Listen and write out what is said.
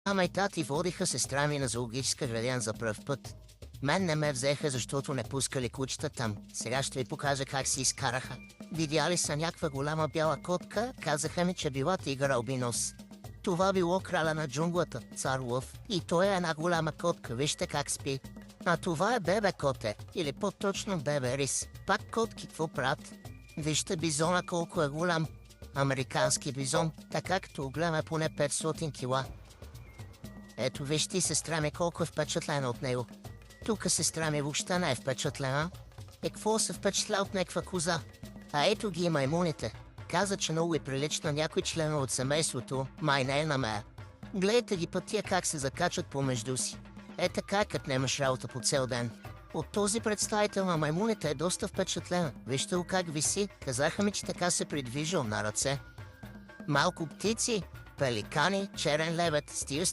Ама и тати водиха сестра ми на зоологическа градина за пръв път. Мен не ме взеха, защото не пускали кучета там. Сега ще ви покажа как си изкараха. Видяли са някаква голяма бяла котка, казаха ми, че била тигър албинос. Това било краля на джунглата, цар Лъв. И той е една голяма котка, вижте как спи. А това е бебе коте, или по-точно бебе рис. Пак котки, какво правят? Вижте бизона колко е голям. Американски бизон, така като оглям е поне 500 кила. Ето вижте и сестра ми колко е впечатлена от него. Тук сестра ми въобще не е впечатлена. Какво се впечатля от някаква коза? А ето ги и маймуните. Каза, че много е прилична някой член от семейството, май не е на ме. Гледайте ги пътя как се закачат помежду си. Е така, като нямаш работа по цел ден. От този представител на маймуните е доста впечатлена. Вижте го как виси. Казаха ми, че така се придвижил на ръце. Малко птици, пеликани, черен лебед, стил